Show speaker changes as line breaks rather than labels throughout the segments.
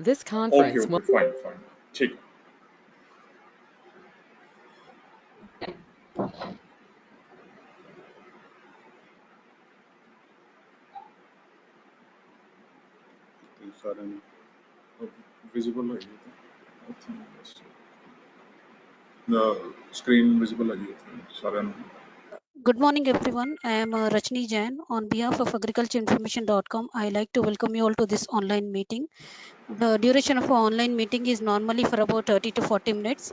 This
okay
conference
okay fine fine ठीक है। तो सारे विजिबल है स्क्रीन विजिबल है सारे
Good morning, everyone. I am Rachni Jain. On behalf of agricultureinformation.com, I like to welcome you all to this online meeting. The duration of our online meeting is normally for about 30 to 40 minutes.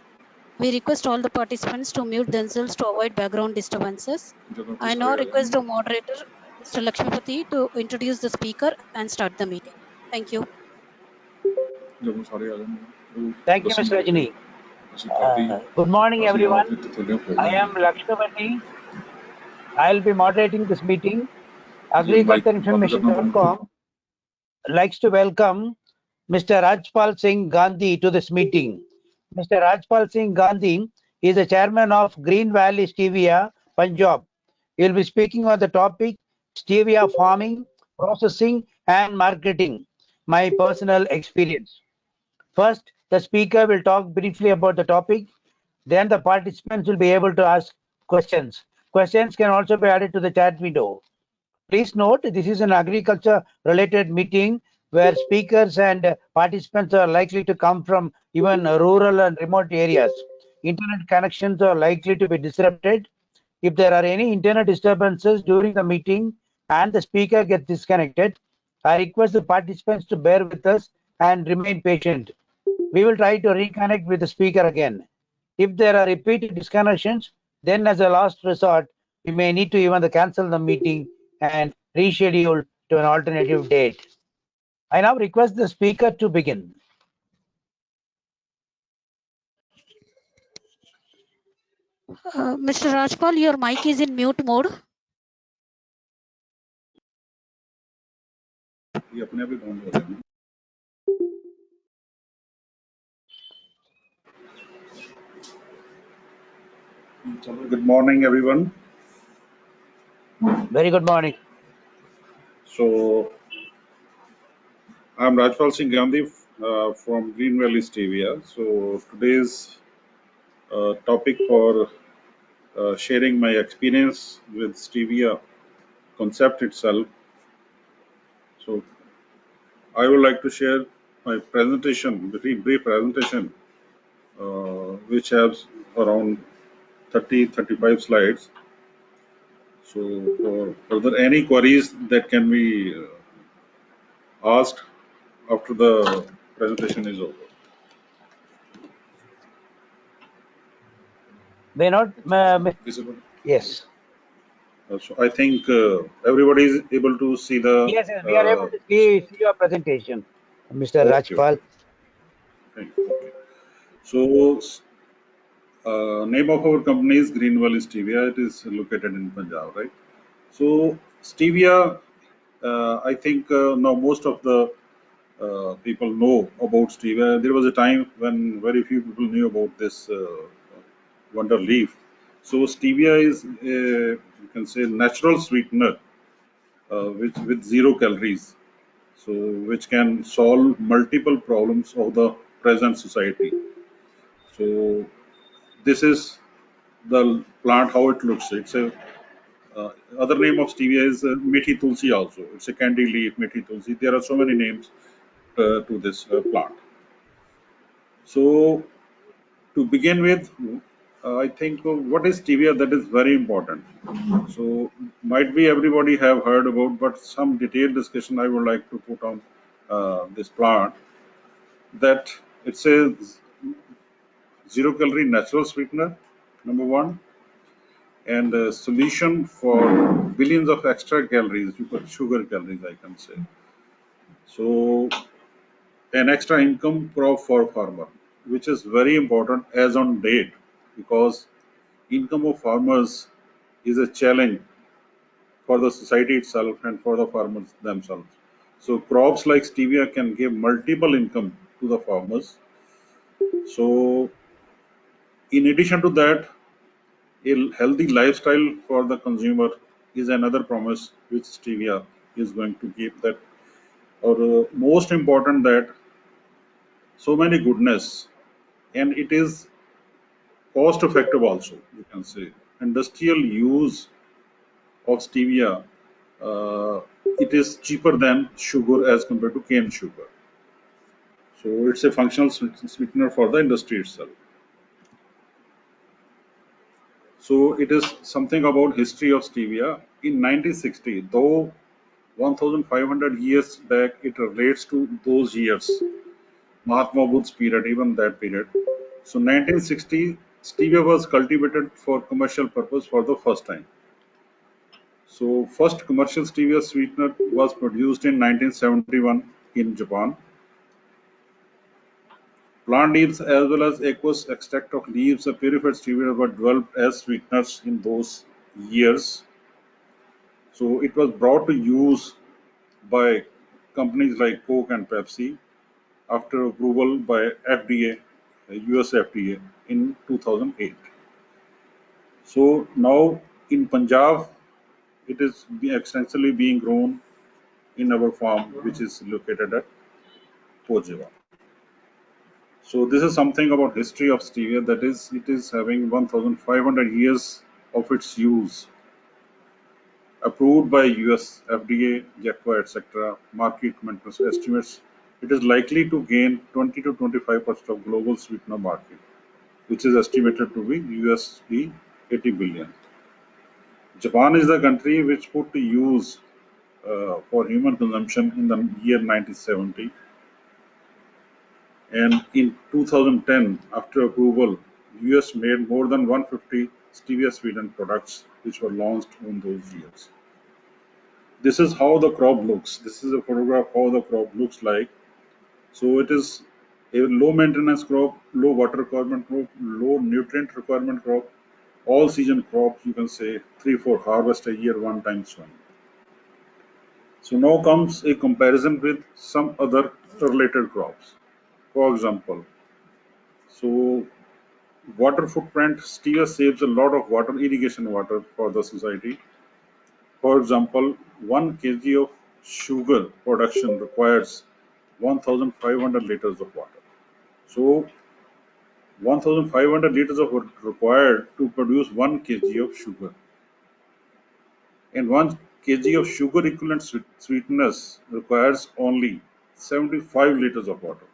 We request all the participants to mute themselves to avoid background disturbances. I now request the moderator, Mr. Lakshmipati, to introduce the speaker and start the meeting. Thank you.
जब वो सारे आ जाएंगे
Thank you, Mr. Rajini. Good morning, everyone. I am Lakshmipati. I'll be moderating this meeting. Agricultureinformation.com likes to welcome Mr. Rajpal Singh Gandhi to this meeting. Mr. Rajpal Singh Gandhi is the chairman of Green Valley Stevia, Punjab. He will be speaking on the topic Stevia farming, processing, and marketing, my personal experience. First, the speaker will talk briefly about the topic. Then the participants will be able to ask questions. Questions can also be added to the chat window. Please note, this is an agriculture related meeting where speakers and participants are likely to come from even rural and remote areas. Internet connections are likely to be disrupted. If there are any internet disturbances during the meeting and the speaker gets disconnected, I request the participants to bear with us and remain patient. We will try to reconnect with the speaker again. If there are repeated disconnections, then as a last resort, we may need to even cancel the meeting and reschedule to an alternative date. I now request the speaker to begin.
Mr. Rajpal, your mic is in mute mode.
ये अपने आप ही बंद हो जाएगा। Good morning, everyone.
Very good morning.
So, I'm Rajpal Singh Gandhi from Green Valley Stevia. So, today's topic for sharing my experience with Stevia concept itself. So, I would like to share my presentation, very brief presentation, which has around 30-35 slides. So, for further any queries that can be asked after the presentation is over.
May not,
Visible?
yes.
So I think everybody is able to see the.
Yes, we are able to see your presentation, Mr. Rajpal.
Okay. So, name of our company is Green Valley Stevia. It is located in Punjab, right? So, Stevia, I think now most of the people know about Stevia. There was a time when very few people knew about this wonder leaf. So, Stevia is, you can say, natural sweetener, which with 0 calories. So, which can solve multiple problems of the present society. So, this is the plant how it looks. It's a other name of stevia is methi tulsi also. It's a candy leaf, methi tulsi. There are so many names to this plant. So, to begin with, I think what is stevia, that is very important. So, might be everybody have heard about, but some detailed discussion I would like to put on this plant. That it's a 0 calorie natural sweetener, number one, and a solution for billions of extra calories, sugar calories, I can say. So, an extra income crop for farmer, which is very important as on date, because income of farmers is a challenge for the society itself and for the farmers themselves. So, crops like stevia can give multiple income to the farmers. So, in addition to that, a healthy lifestyle for the consumer is another promise which stevia is going to give. That, or most important, that So many goodness, and it is cost effective also, you can say. Industrial use of stevia, uh, it is cheaper than sugar as compared to cane sugar. So it's a functional sweetener for the industry itself. So it is something about history of stevia. In 1960, though 1500 years back, it relates to those years, Mahatma Budh's period, even that period. So 1960, stevia was cultivated for commercial purpose for the first time. So first commercial stevia sweetener was produced in 1971 in Japan. Plant leaves as well as aqueous extract of leaves of purified stevia were developed as sweeteners in those years. So it was brought to use by companies like Coke and Pepsi after approval by FDA, US FDA in 2008. So now in Punjab, it is extensively being grown in our farm, which is located at Pojeva. So this is something about history of stevia. That is, it is having 1,500 years of its use, approved by US FDA, JACWA, etc. Market estimates it is likely to gain 20 to 25% of global sweetener market, which is estimated to be USD 80 billion. Japan is the country which put to use for human consumption in the year 1970. And in 2010, after approval, US made more than 150 stevia sweetened products which were launched in those years. This is how the crop looks. This is a photograph how the crop looks like. So it is a low maintenance crop, low water requirement crop, low nutrient requirement crop, all season crop, you can say 3-4 harvest a year, one time sowing. So now comes a comparison with some other related crops. For example, so water footprint, stevia saves a lot of water, irrigation water for the society. For example, 1 kg of sugar production requires 1,500 liters of water. So 1,500 liters of water required to produce 1 kg of sugar. And 1 kg of sugar equivalent sweetness requires only 75 liters of water.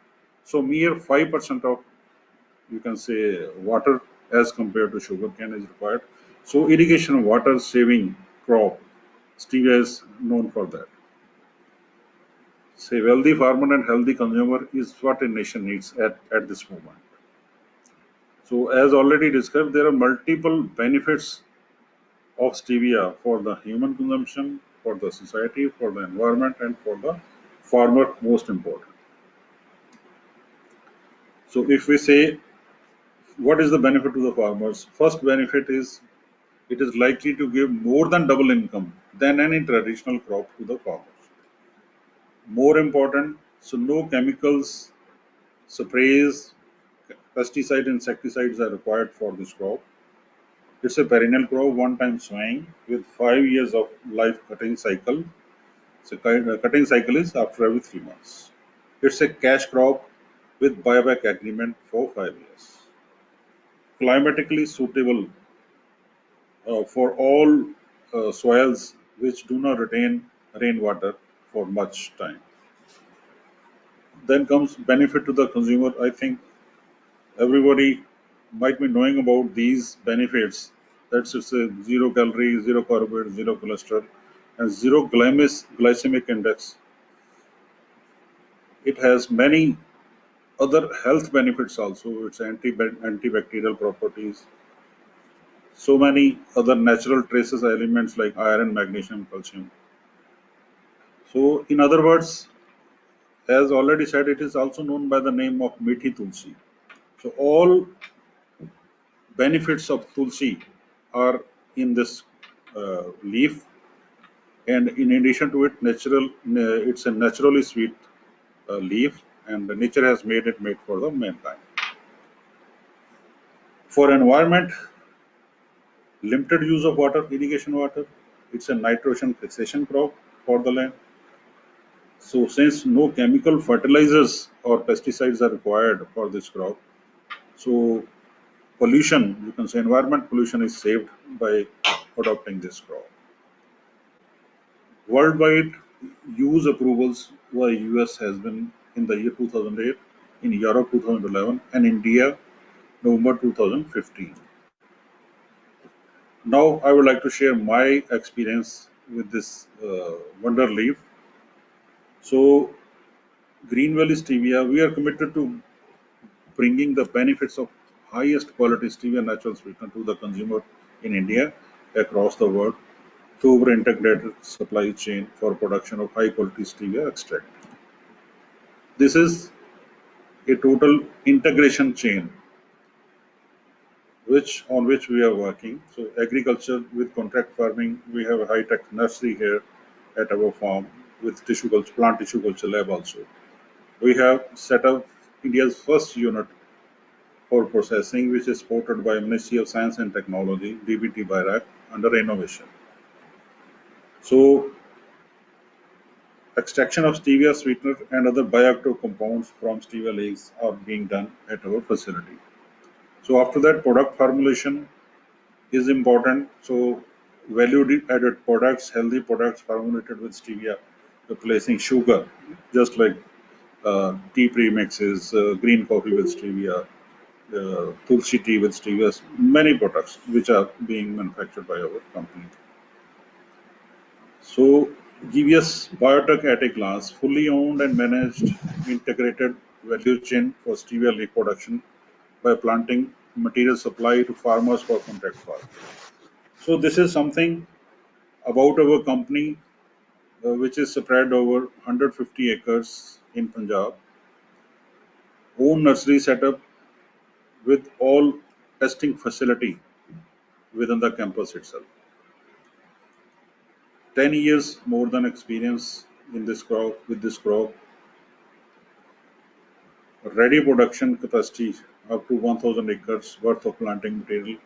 So mere 5% of, you can say, water as compared to sugar cane is required. So irrigation water saving crop, stevia is known for that. Say wealthy farmer and healthy consumer is what a nation needs at this moment. So as already discussed, there are multiple benefits of stevia for the human consumption, for the society, for the environment, and for the farmer, most important. So if we say what is the benefit to the farmers, first benefit is it is likely to give more than double income than any traditional crop to the farmers. More important, so no chemicals, sprays, pesticide, insecticides are required for this crop. It's a perennial crop, one time sowing with 5 years of life cutting cycle. So cutting cycle is after every 3 months. It's a cash crop with buyback agreement for 5 years. Climatically suitable for all soils which do not retain rainwater for much time. Then comes benefit to the consumer. I think everybody might be knowing about these benefits. That's it's a zero calorie, zero carbohydrate, zero cholesterol, and zero glycemic index. It has many other health benefits also. It's antibacterial properties. So many other natural traces elements like iron, magnesium, calcium. So in other words, as already said, it is also known by the name of Mithi Tulsi. So all benefits of Tulsi are in this leaf, and in addition to it, it's a naturally sweet leaf, and the nature has made it made for the mankind. For environment, limited use of water, irrigation water. It's a nitrogen fixation crop for the land. So since no chemical fertilizers or pesticides are required for this crop, so pollution, you can say environment pollution is saved by adopting this crop. Worldwide use approvals by US has been in the year 2008, in Europe 2011, and India November 2015. Now I would like to share my experience with this wonder leaf. So Green Valley Stevia, we are committed to bringing the benefits of highest quality stevia natural sweetener to the consumer in India across the world through our integrated supply chain for production of high quality stevia extract. This is a total integration chain which we are working. So agriculture with contract farming, we have a high tech nursery here at our farm with tissue culture, plant tissue culture lab also. We have set up India's first unit for processing, which is supported by Ministry of Science and Technology, DBT BIRAC, under innovation. So extraction of stevia sweetener and other bioactive compounds from stevia leaves are being done at our facility. So after that, product formulation is important. So value added products, healthy products formulated with stevia, replacing sugar, just like tea premixes, green coffee with stevia, tulsi tea with stevia, many products which are being manufactured by our company. So GVS Biotech at a glance, fully owned and managed integrated value chain for stevia leaf production by planting material supply to farmers for contract farming. So this is something about our company, which is spread over 150 acres in Punjab, own nursery setup with all testing facility within the campus itself. 10 years more than experience in this crop, with this crop, ready production capacity up to 1000 acres worth of planting material,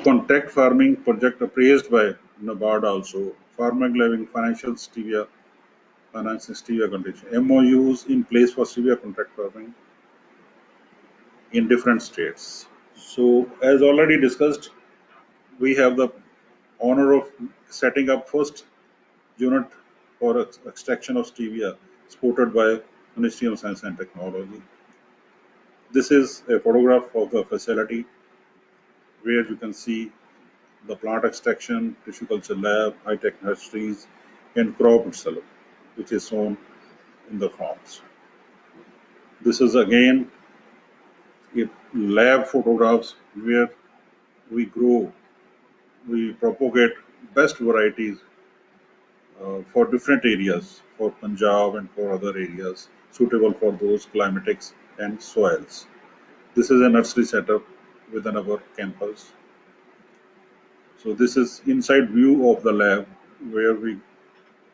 contract farming project appraised by NABARD also, farming living financial stevia, financing stevia condition, MOUs in place for stevia contract farming in different states. So as already discussed, we have the honor of setting up first unit for extraction of stevia supported by Ministry of Science and Technology. This is a photograph of the facility where you can see the plant extraction, tissue culture lab, high-tech nurseries, and crop itself, which is shown in the farms. This is again a lab photographs where we grow, we propagate best varieties for different areas, for Punjab and for other areas suitable for those climatics and soils. This is a nursery setup within our campus. So this is inside view of the lab where we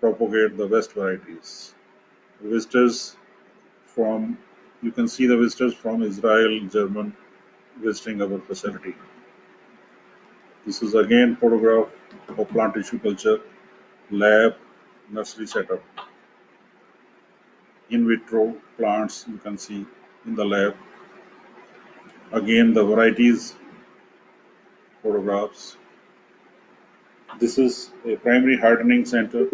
propagate the best varieties. Visitors from, you can see the visitors from Israel, German visiting our facility. This is again photograph of plant tissue culture, lab, nursery setup. In vitro plants you can see in the lab. Again the varieties photographs. This is a primary hardening center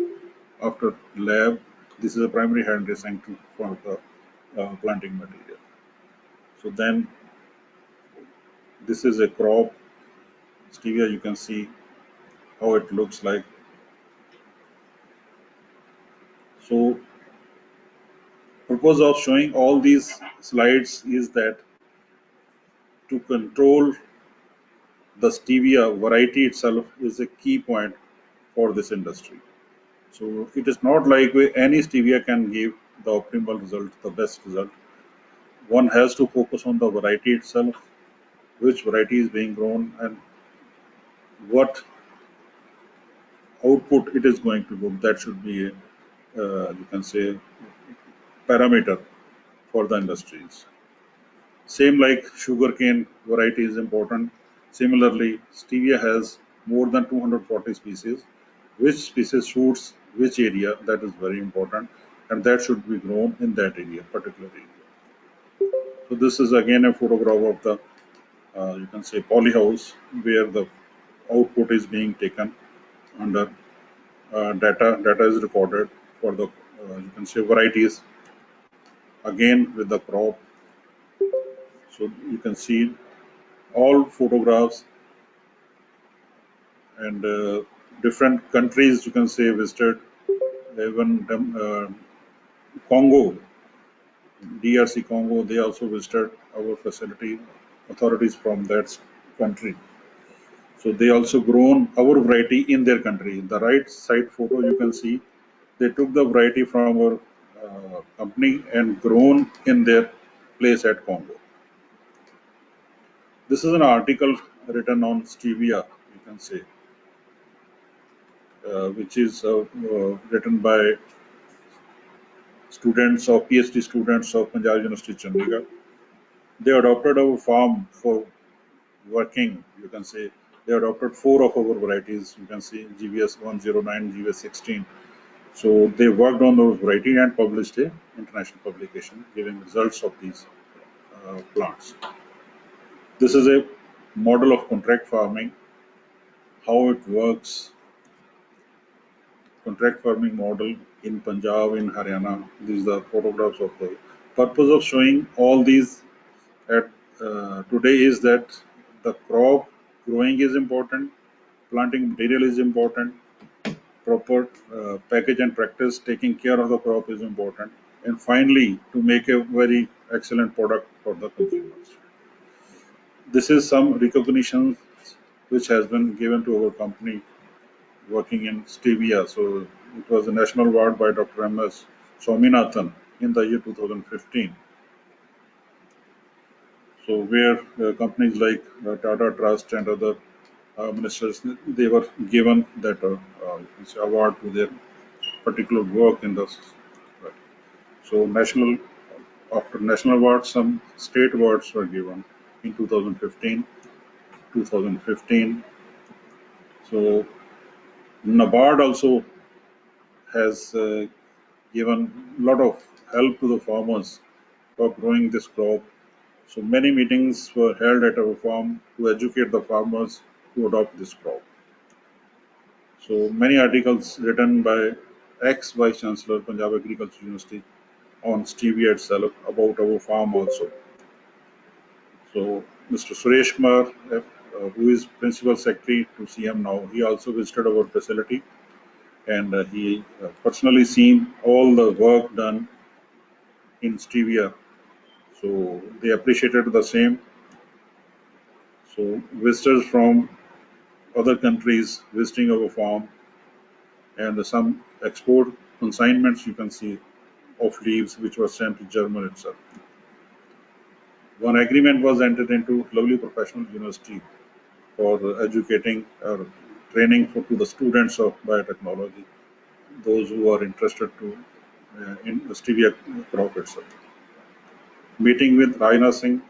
after lab. This is a primary hardening center for the planting material. So then this is a crop stevia. You can see how it looks like. So purpose of showing all these slides is that to control the stevia variety itself is a key point for this industry. So it is not like any stevia can give the optimal result, the best result. One has to focus on the variety itself, which variety is being grown and what output it is going to give. That should be a, you can say, parameter for the industries. Same like sugarcane variety is important. Similarly, stevia has more than 240 species which species suits which area. That is very important, and that should be grown in that area, particular area. So this is again a photograph of the you can say polyhouse where the output is being taken under data is recorded for the you can say varieties again with the crop. So you can see all photographs and different countries you can say visited, even Congo, DRC Congo, they also visited our facility, authorities from that country. So they also grown our variety in their country. The right side photo you can see they took the variety from our company and grown in their place at Congo. This is an article written on Stevia, you can say, which is written by students of PhD students of Punjab University, Chandigarh. They adopted our farm for working, you can say. They adopted four of our varieties, you can see GVS 109, GVS 16. So they worked on those variety and published a international publication giving results of these plants. This is a model of contract farming, how it works, contract farming model in Punjab, in Haryana. These are photographs of the purpose of showing all these at today is that the crop growing is important, planting material is important, proper package and practice, taking care of the crop is important, and finally to make a very excellent product for the consumers. This is some recognition which has been given to our company working in Stevia. So it was a national award by Dr. M.S. Swaminathan in the year 2015. So where companies like Tata Trust and other ministers, they were given that award to their particular work in this. So after national awards, some state awards were given in 2015. 2015. So NABARD also has given a lot of help to the farmers for growing this crop. So many meetings were held at our farm to educate the farmers to adopt this crop. So many articles written by ex-Vice Chancellor Punjab Agriculture University on stevia itself about our farm also. So Mr. Suresh Kumar, who is Principal Secretary to CM now, he also visited our facility and he personally seen all the work done in stevia. So they appreciated the same. So visitors from other countries visiting our farm and some export consignments you can see of leaves which were sent to Germany itself. One agreement was entered into Lovely Professional University for educating or training to the students of biotechnology, those who are interested to in the stevia crop itself. Meeting with Rajnath Singh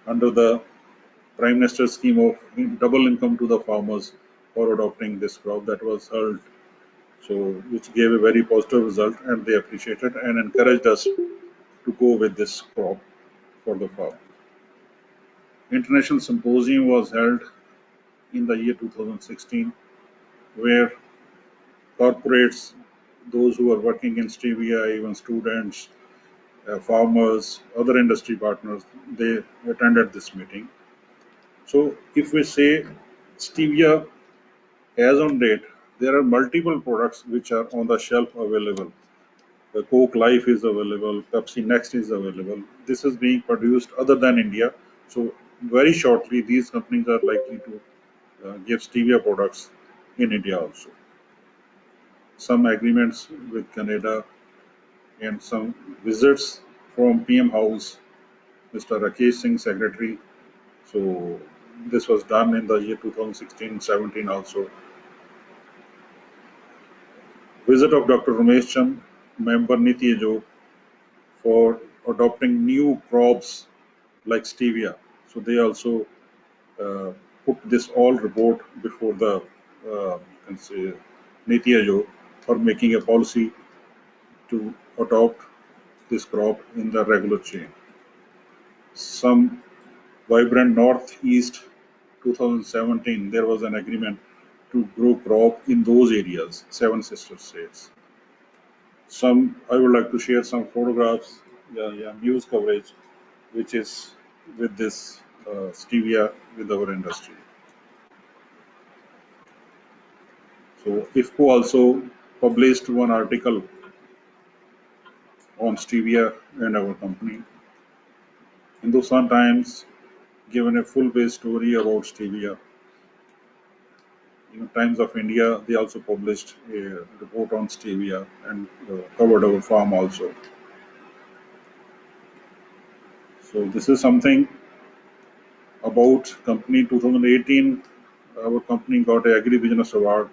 under the Prime Minister's scheme of double income to the farmers for adopting this crop that was held. So, which gave a very positive result, and they appreciated and encouraged us to go with this crop for the farm. International symposium was held in the year 2016, where corporates, those who are working in stevia, even students, farmers, other industry partners, they attended this meeting. So, if we say stevia as on date, there are multiple products which are on the shelf available. The Coke Life is available, Pepsi Next is available. This is being produced other than India. So very shortly, these companies are likely to give stevia products in India also. Some agreements with Canada and some visits from PM House, Mr. Rakesh Singh, Secretary. So this was done in the year 2016-17 also. Visit of Dr. Ramesh Chand, member Niti Ajog, for adopting new crops like stevia. So they also uh, put this all report before the you can say Niti Aayog for making a policy to adopt this crop in the regular chain. Some vibrant Northeast 2017, there was an agreement to grow crop in those areas, seven sister states. I would like to share some photographs, news coverage, which is with this stevia with our industry. So IFCO also published one article on stevia and our company. Hindustan Times given a full-page story about stevia. Times of India, they also published a report on stevia and covered our farm also. So this is something about company 2018. Our company got a agri-business award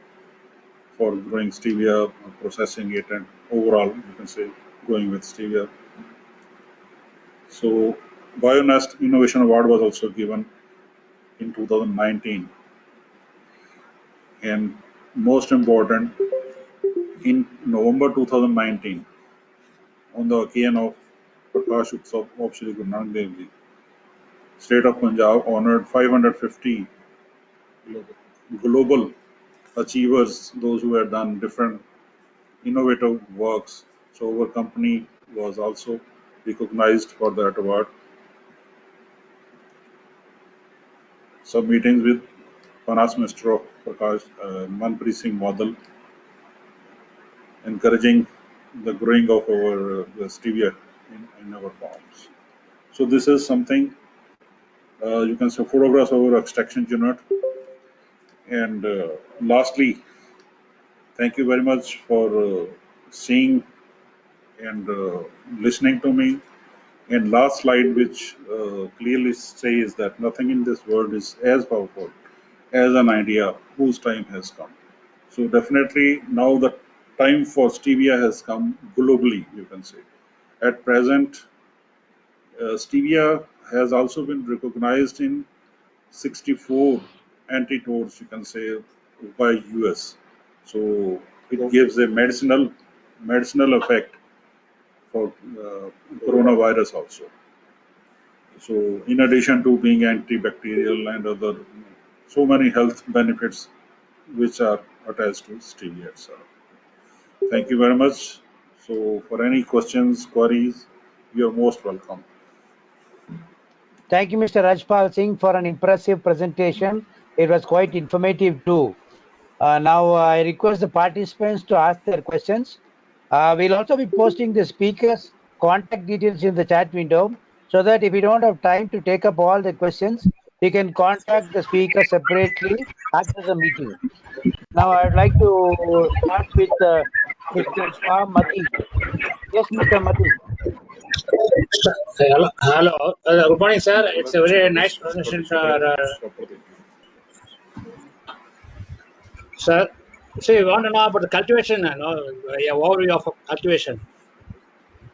for growing stevia, processing it, and overall, you can say, going with stevia. So Bionest Innovation Award was also given in 2019. And most important, in November 2019, on the occasion of Prakash Utsav of Shri Guru Nanak Dev Ji, State of Punjab honored 550 global achievers, those who had done different innovative works. So our company was also recognized for that award. Some meetings with Finance Minister of Prakash, Manpreet Singh Model, encouraging the growing of our stevia in our farms. So this is something you can say photographs of our extraction unit. And lastly, thank you very much for seeing and listening to me. And last slide, which clearly says that nothing in this world is as powerful as an idea whose time has come. So definitely now the time for stevia has come globally, you can say. At present, stevia has also been recognized in 64 antidotes, you can say, by US. So it gives a medicinal effect for coronavirus also. So in addition to being antibacterial and other so many health benefits which are attached to stevia itself. Thank you very much. So for any questions, queries, you're most welcome.
Thank you, Mr. Rajpal Singh, for an impressive presentation. It was quite informative too. Now I request the participants to ask their questions. We'll also be posting the speakers' contact details in the chat window so that if we don't have time to take up all the questions, we can contact the speaker separately after the meeting. Now I'd like to start with Mr. Shah Mati. Yes, Mr. Mati.
Hello, hello. Good morning, sir. It's a very nice
This
presentation,
particular
sir. Sir, so you want to know about the cultivation, yeah, overview of cultivation.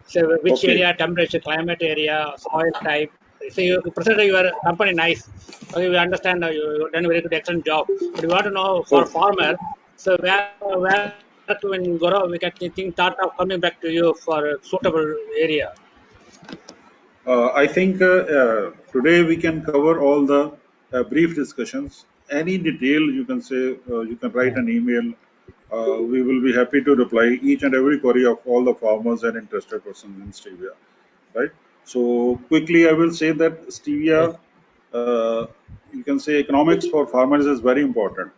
So which
Okay.
area, temperature, climate area, soil type. So you presented your company nice. Okay, we understand you've done a very good, excellent job. But we want to know for
Oh,
farmer, so where when you go, we can think thought of coming back to you for a suitable area.
I think today we can cover all the brief discussions. Any detail you can say, you can write an email. We will be happy to reply each and every query of all the farmers and interested persons in stevia. Right. So quickly, I will say that stevia, uh, you can say economics for farmers is very important.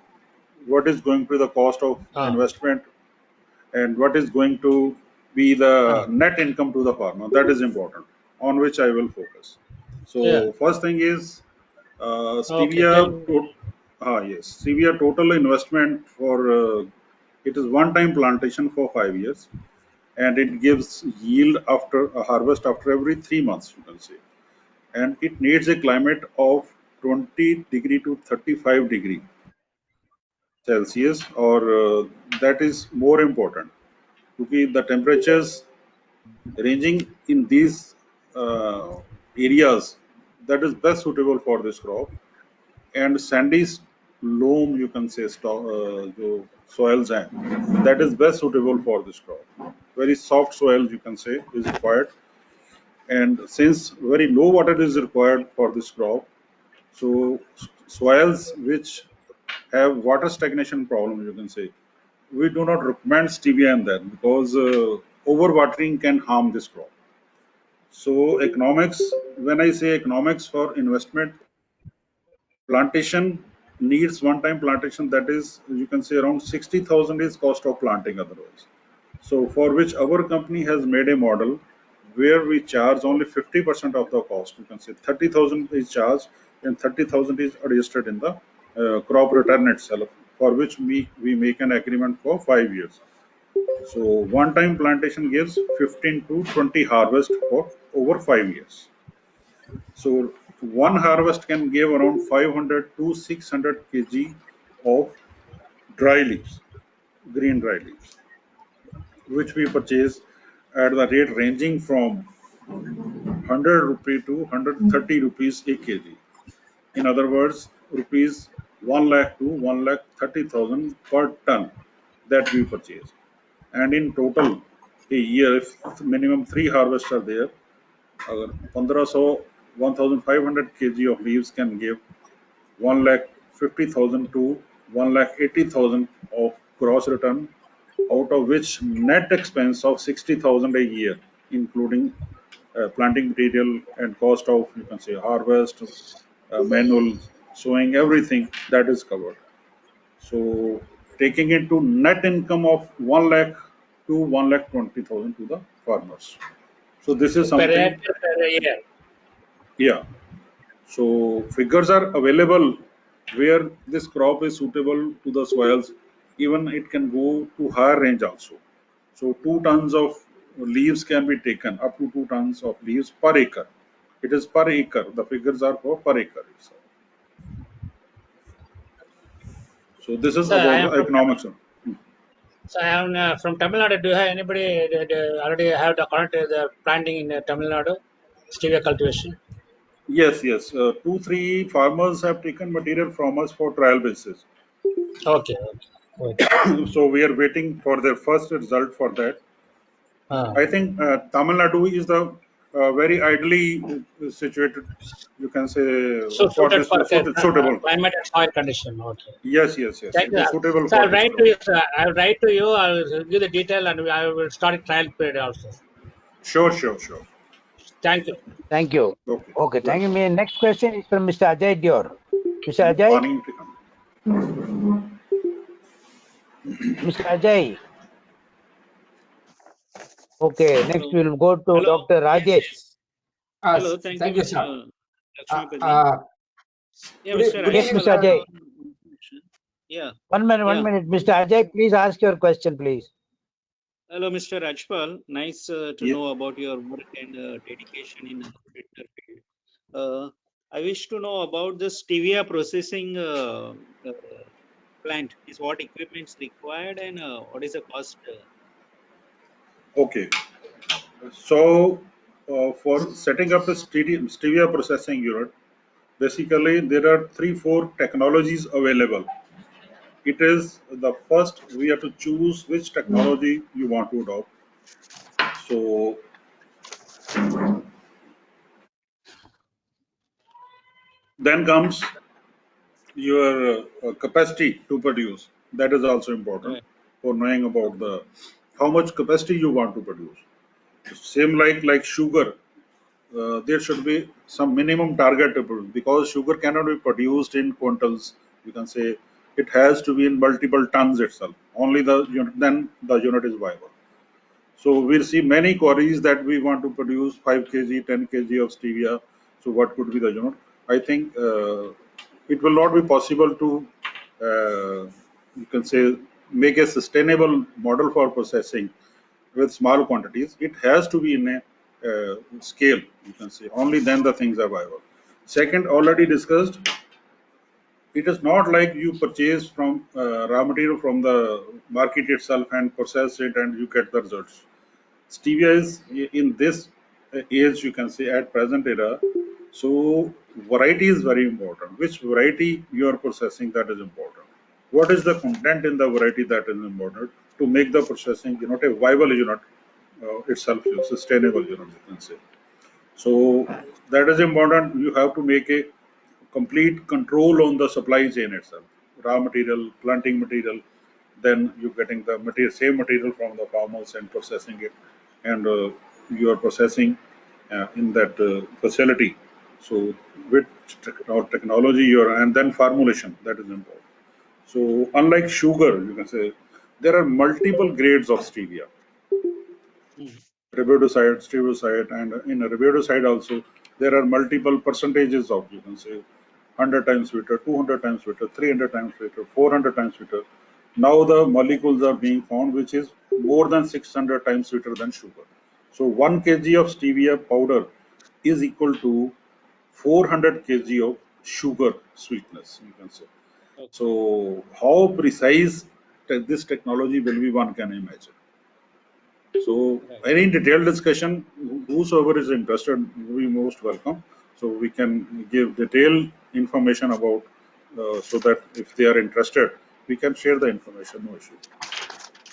What is going to be the cost of
Ah,
investment and what is going to be the
ah,
net income to the farmer. That is important, on which I will focus.
yeah.
So first thing is
Okay,
stevia.
tell me.
Yes, stevia total investment for it is one-time plantation for 5 years, and it gives yield after a harvest after every 3 months. You can say, and it needs a climate of 20 degree to 35 degree Celsius, or that is more important. Because the temperatures ranging in these areas that is best suitable for this crop, and sandy loam you can say जो soils हैं, that is best suitable for this crop. Very soft soil you can say is required, and since very low water is required for this crop, so soils which have water stagnation problem you can say, we do not recommend stevia in that because overwatering can harm this crop. So economics, when I say economics for investment, plantation needs one-time plantation, that is, you can say around 60,000 is cost of planting otherwise. So for which our company has made a model where we charge only 50% of the cost. You can say 30,000 is charged and 30,000 is adjusted in the crop return itself, for which we make an agreement for 5 years. So one-time plantation gives 15 to 20 harvest for over 5 years. So one harvest can give around 500 to 600 kg of dry leaves, green dry leaves, which we purchase at the rate ranging from 100 rupee to 130 rupees a kg. In other words, rupees 1 lakh to 1 lakh 30,000 per ton that we purchase. And in total, a year, if minimum 3 harvests are there, 1500 1500 kg of leaves can give 1 lakh 50,000 to 1 lakh 80,000 of gross return, out of which net expense of 60,000 a year, including planting material and cost of you can say harvest, manual sowing, everything that is covered. So taking into net income of 1 lakh to 1 lakh 20,000 to the farmers. So this is
Per
something,
acre per year.
yeah. So figures are available where this crop is suitable to the soils. Even it can go to higher range also. So 2 tons of leaves can be taken, up to 2 tons of leaves per acre. It is per acre. The figures are for per acre itself. So this is
So I
about
am
the economics.
so I am from Tamil Nadu. Do you have anybody that already have the current the planting in Tamil Nadu, stevia cultivation?
Yes, yes. 2, 3 farmers have taken material from us for trial basis.
Okay, okay, good.
So we are waiting for their first result for that.
Uh,
I think Tamil Nadu is the very ideally situated, you can say,
so
for
suited
this
for
suitable.
climate and soil condition. Okay.
Yes, yes, yes.
Thank
It
you.
is suitable
So
for
I'll
this
write
crop.
to you. Sir. I'll write to you. I'll give the detail and I will start a trial period also.
Sure, sure, sure.
Thank you.
Thank you.
Okay,
Okay, thank you.
welcome.
My next question is from Mr. Ajay Dior. Mr. Ajay?
Morning.
Mr. Ajay. Okay, next
Hello.
we'll go to
Hello.
Dr.
Yes,
Rajesh.
yes. Hello. Thank you,
Thank you, sir.
Mr.
Uh,
Lakshmipati.
uh,
Yeah, Mr.
good
Yes,
evening,
Rajpal,
Mr.
I
sir.
have
Ajay.
one question. Yeah,
One
yeah.
minute. Mr. Ajay, please ask your question, please.
Hello, Mr. Rajpal. Nice to
Yeah.
know about your work and dedication in agriculture field. Uh, I wish to know about the stevia processing uh, plant. Is what equipment is required and what is the cost?
Okay. So for setting up a stevia processing unit, basically there are 3, 4 technologies available. It is the first we have to choose which technology you want to adopt. So then comes your capacity to produce. That is also important
Right.
for knowing about the how much capacity you want to produce. Same like sugar, there should be some minimum target to produce because sugar cannot be produced in quintals. You can say it has to be in multiple tons itself. Only the unit, then the unit is viable. So we'll see many queries that we want to produce 5 kg, 10 kg of stevia. So what could be the unit? I think it will not be possible to, you can say, make a sustainable model for processing with small quantities. It has to be in a scale, you can say. Only then the things are viable. Second, already discussed, it is not like you purchase from raw material from the market itself and process it and you get the results. Stevia is in this age, you can say, at present era, So variety is very important. Which variety you are processing, that is important. What is the content in the variety, that is important to make the processing a viable unit itself, sustainable unit, you can say. So that is important. You have to make a complete control on the supply chain itself, raw material, planting material, then you getting the material, same material from the farmers and processing it, and you are processing in that facility. So with technology, you are, and then formulation, that is important. So unlike sugar, you can say there are multiple grades of stevia,
Mm.
riboside, stevoside, and in a riboside also there are multiple percentages of, you can say, 100 times sweeter, 200 times sweeter, 300 times sweeter, 400 times sweeter. Now the molecules are being found which is more than 600 times sweeter than sugar. So 1 kg of stevia powder is equal to 400 kg of sugar sweetness, you can say.
Okay.
So how precise this technology will be, one can imagine. So
Right.
any detailed discussion, whosoever is interested, will be most welcome. So we can give detailed information about, so that if they are interested, we can share the information, no issue.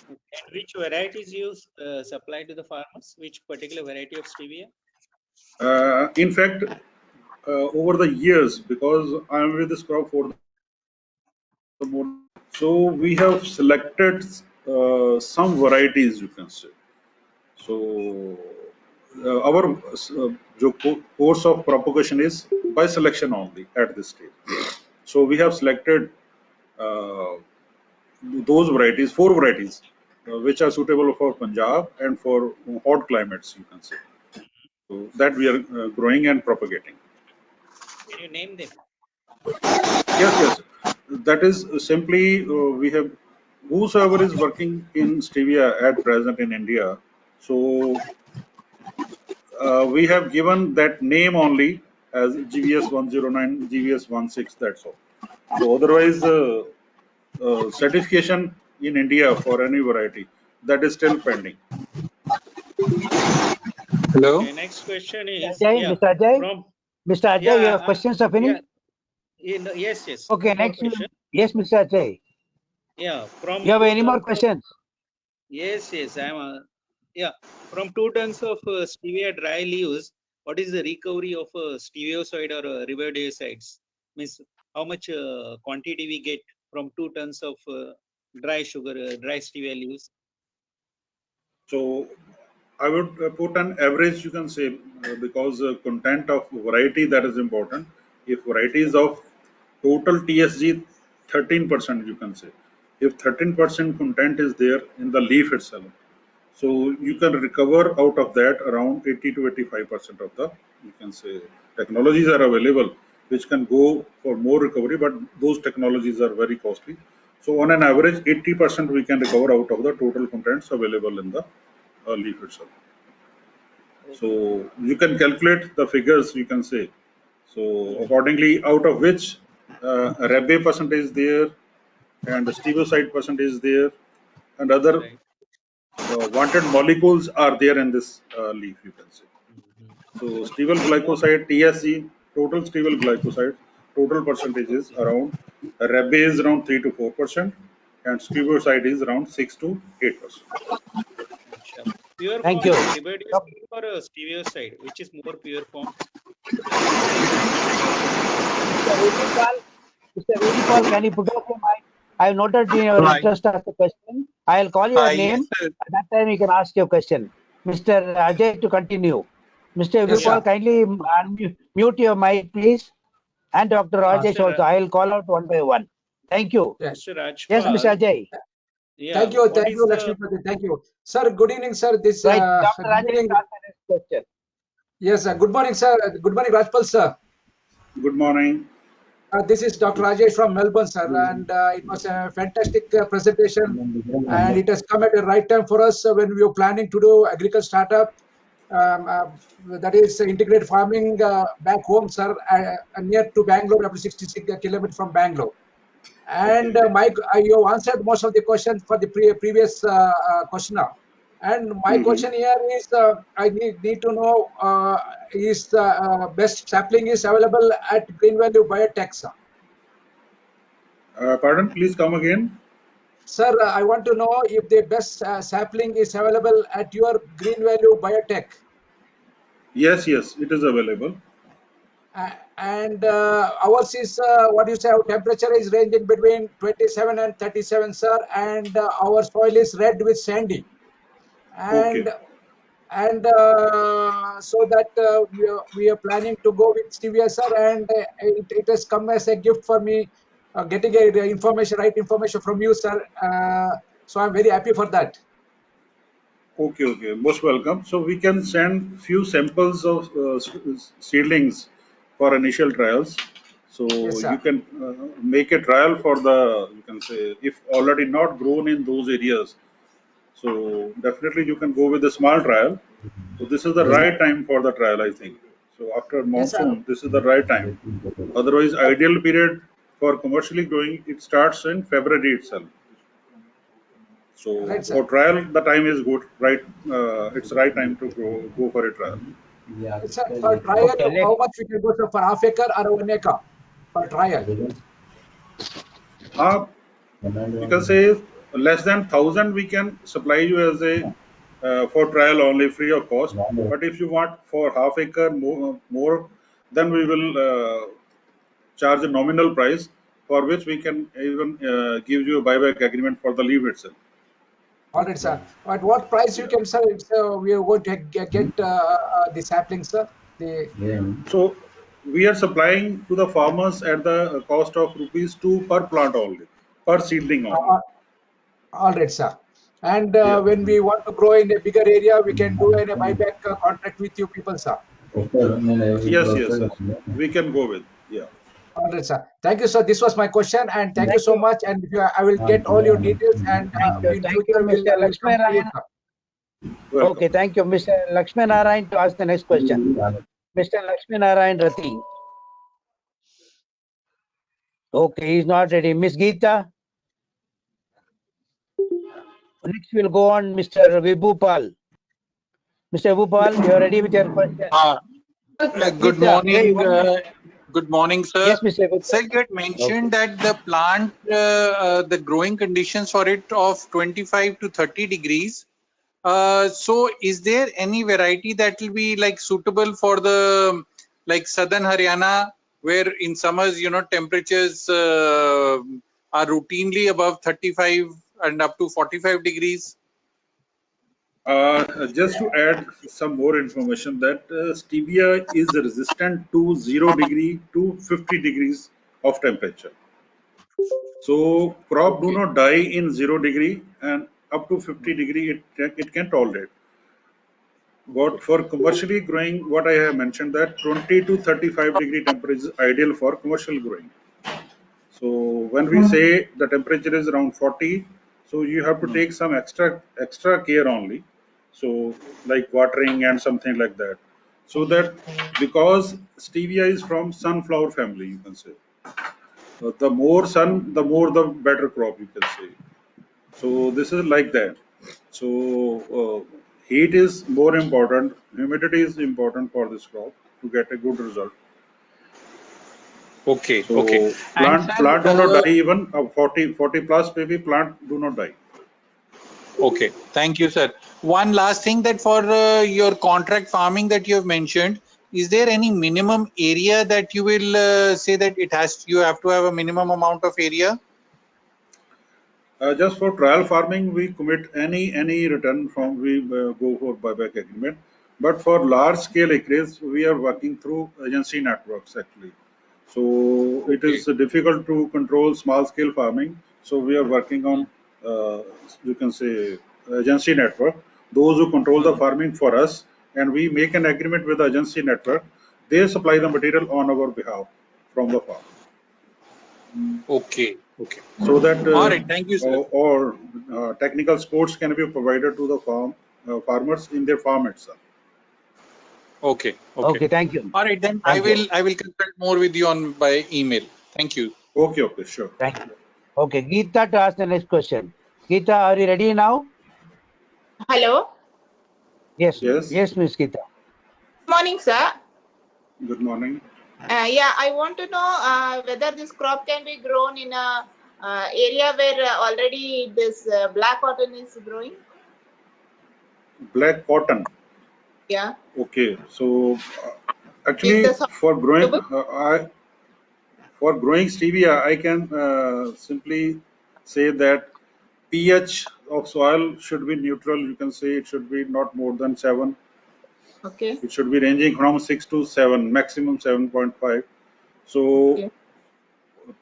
And which varieties you supply to the farmers? Which particular variety of stevia?
In fact, over the years, because I am with this crop for the more, so we have selected some varieties, you can say. So our course of propagation is by selection only at this stage. So we have selected uh, those varieties, four varieties, which are suitable for Punjab and for hot climates, you can say. So that we are growing and propagating.
Can you name them?
Yes, yes. That is simply we have, whosoever is working in stevia at present in India. So we have given that name only as GVS 109, GVS 16. That's all. So otherwise, certification in India for any variety, that is still pending.
Okay.
Hello.
Next question is,
Ajay,
yeah,
Mr. Ajay,
from,
Mr. Ajay, you
yeah,
have questions of any?
yeah, yes, yes.
Okay,
One more
next.
question.
Yes, Mr. Ajay.
Yeah, from
You have
two
any more
tons of,
questions?
yes, yes, yeah, from 2 tons of stevia dry leaves, what is the recovery of steviosoid or riboside? Means how much quantity we get from 2 tons of dry sugar, dry stevia leaves?
So I would put an average, you can say, because content of variety, that is important. If variety is of total TSG 13%, you can say. If 13% content is there in the leaf itself, so you can recover out of that around 80 to 85% of the, you can say, technologies are available which can go for more recovery, but those technologies are very costly. So on an average, 80% we can recover out of the total contents available in the leaf itself. So
Okay.
you can calculate the figures, you can say. So
Mhm.
accordingly, out of which Rebbe percentage is there, and stevoside percentage is there, and other
Right.
wanted molecules are there in this leaf, you can say.
Mhm.
So steviol
More.
glycoside, TSC, total steviol glycoside, total percentage is
Okay.
around, Rebbe is around 3 to 4%, and stevoside is around 6 to 8%.
Sure. Pure
Thank
form
you.
is riboside or steviocyde, which is more pure form?
Mr. Vedipal, Mr. Vedipal, can you put off your mic? I have noted in your
Hi.
interest to ask a question. I'll call your
Yes,
name.
sir.
At that time, you can ask your question. Mr. Ajay, to continue. Mr.
Yes,
Yeah.
sir.
Vedipal, kindly mute your mic, please. And Dr. Rajesh
Mr.
also. I'll call out one by one. Thank you.
Yes.
Mr.
Yes, Mr.
Rajpal,
Ajay.
yeah, what
Thank
is
you,
the,
Lakshmipati. Thank you, sir. Good evening, sir. This
Right. Dr.
good
Rajesh,
evening.
ask the next question.
Yes, sir. Good morning, sir. Good morning, Rajpal, sir.
Good morning.
This is Dr. Rajesh from Melbourne, sir, and it was a fantastic presentation, and it has come at the right time for us when we were planning to do agriculture startup. Um, uh, that is integrated farming back home, sir, near to Bangalore, about 66 kilometers from Bangalore.
Okay.
And Mike, you answered most of the questions for the previous questioner. And my question here is, I need to know, is the best sapling is available at Green Value Biotech, sir?
Pardon, please come again.
Sir, I want to know if the best sapling is available at your Green Value Biotech.
Yes, yes, it is available.
And ours is, what you say, our temperature is ranging between 27 and 37, sir. And our soil is red with sandy.
Okay.
And so that we are planning to go with Stevia, sir. And it has come as a gift for me, getting right information from you, sir. So I'm very happy for that.
Okay, okay. Most welcome. So we can send few samples of seedlings for initial trials. So
Yes,
you
sir.
can make a trial for the, you can say, if already not grown in those areas. So definitely you can go with a small trial. So this is the right time for the trial, I think. So after
Yes, sir.
monsoon, this is the right time. Otherwise, ideal period for commercially growing, it starts in February itself. So
Right, sir.
for trial, the time is good, right? It's the right time to go for a trial.
Yes, sir. For trial,
Okay,
how much we can go, sir? For half acre or 1 acre for trial?
You can say less than 1,000 we can supply you as a for trial only free of cost. But if you want for half acre more, then we will charge a nominal price for which we can even give you a buyback agreement for the leave itself.
All right, sir. At what price you
Yeah.
can, sir? It's, we are going to get the saplings, sir. The
So we are supplying to the farmers at the cost of rupees 2 per plant only, per seedling
uh,
only.
uh, all right, sir. And
Yeah.
when we want to grow in a bigger area, we can do a buyback contract with you people, sir.
Yes, yes, yes. We can go with. Yeah.
All right, sir. Thank you, sir. This was my question, and thank you
thank
so
you.
much. And if I will get all your details, and in
Thank you,
future,
Mr.
I will come to you,
Lakshminarayan.
sir.
Welcome.
Okay, thank you, Mr. Lakshminarayan, to ask the next question. Mr. Lakshminarayan Rati. Okay, he's not ready. Miss Geeta. Next, we'll go on Mr. Vibhupal. Mr. Vibhupal, you're ready with your question.
Good
Geeta, hey,
morning. Good morning, sir.
yes, Mr.
Sir,
Vibhupal.
you had mentioned that the plant, the growing conditions for it of 25 to 30 degrees. So is there any variety that will be like suitable for the like southern Haryana, where in summers, temperatures are routinely above 35 and up to 45 degrees?
Just to add some more information that stevia is resistant to 0 degree to 50 degrees of temperature. So crop do
Okay.
not die in 0 degree and up to 50 degree it can tolerate. But for commercially growing, what I have mentioned that 20 to 35 degree temperature is ideal for commercial growing. So when we say the temperature is around 40, so you have to take some extra care only. So like watering and something like that. So that because stevia is from sunflower family, you can say. The more sun, the more the better crop you can say. So this is like that. So heat is more important. Humidity is important for this crop to get a good result.
Okay. Okay.
So
And
plant do not
sir,
die even 40 plus maybe plant do not die.
okay, thank you, sir. One last thing, that for your contract farming that you have mentioned, is there any minimum area that you will say that you have to have a minimum amount of area?
Just for trial farming, we commit any return from we go for buyback agreement. But for large scale acreage, we are working through agency networks actually. So it
Okay.
is difficult to control small scale farming. So we are working on you can say agency network. Those who control the farming for us, and we make an agreement with the agency network. They supply the material on our behalf from the farm
Okay. Okay.
so that
All right. Thank you, sir.
technical supports can be provided to the farmers in their farm itself.
Okay. Okay.
Okay, thank you.
All right, then
Thank you.
I will consult more with you on by email. Thank you.
Okay, okay, sure.
Thank you. Okay, Geeta, to ask the next question. Geeta, are you ready now?
Hello.
Yes,
Yes.
yes, Ms. Geeta.
Good morning, sir.
Good morning.
Yeah, I want to know whether this crop can be grown in a area where already this black cotton is growing.
Black cotton.
Yeah.
Okay. So
Is
actually,
the soil
for growing,
suitable?
for growing stevia, I can simply say that pH of soil should be neutral. You can say it should be not more than 7.
Okay.
It should be ranging from 6 to 7, maximum 7.5. So
Okay.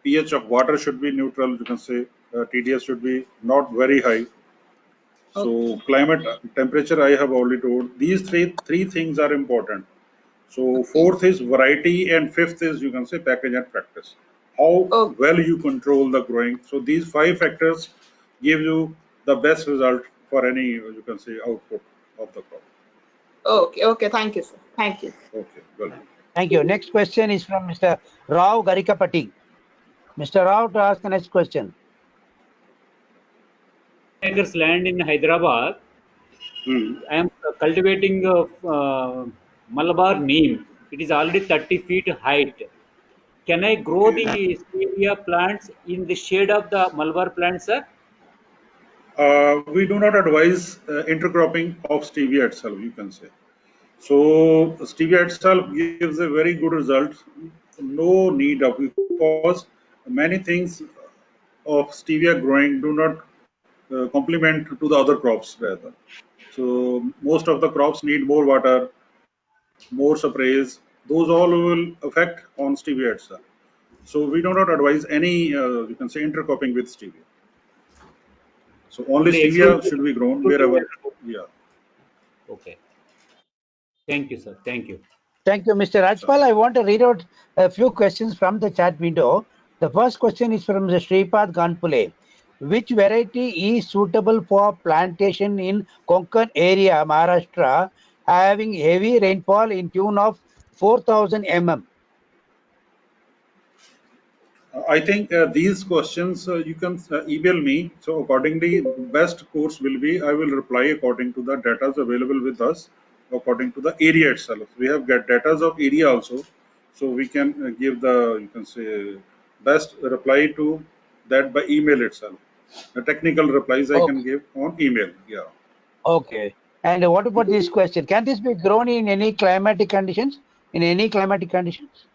pH of water should be neutral. You can say TDS should be not very high.
Okay.
So climate, temperature, I have already told. These three things are important. So
Okay.
fourth is variety, and fifth is, you can say, package and practice. How
Okay.
well you control the growing. So these 5 factors give you the best result for any, you can say, output of the crop.
Okay. Okay. Thank you, sir. Thank you.
Okay, well.
Thank you. Next question is from Mr. Rao Garikapati. Mr. Rao, to ask the next question.
Acres land in Hyderabad.
Hmm.
I am cultivating Malabar neem. It is already 30 feet height. Can I grow
Okay.
the stevia plants in the shade of the Malabar plants, sir?
We do not advise intercropping of stevia itself, you can say. So stevia itself gives a very good result. No need of, because many things of stevia growing do not complement to the other crops rather. So most of the crops need more water, more sprays. Those all will affect on stevia itself. So we do not advise any, you can say, intercropping with stevia. So only
Only
stevia
exclusively.
should be grown
Exclusively.
wherever. Yeah.
Okay. Thank you, sir. Thank you.
Thank you, Mr.
So,
Rajpal. I want to read out a few questions from the chat window. The first question is from the Sripad Ganpule. Which variety is suitable for plantation in Konkan area, Maharashtra, having heavy rainfall in tune of 4,000 mm?
I think these questions you can email me. So accordingly, best course will be I will reply according to the data available with us, according to the area itself. We have get data of area also, so we can give the, you can say, best reply to that by email itself. The technical replies I can
Okay.
give on email. Yeah.
Okay. And what about this question? Can this be grown in any climatic conditions? In any climatic conditions?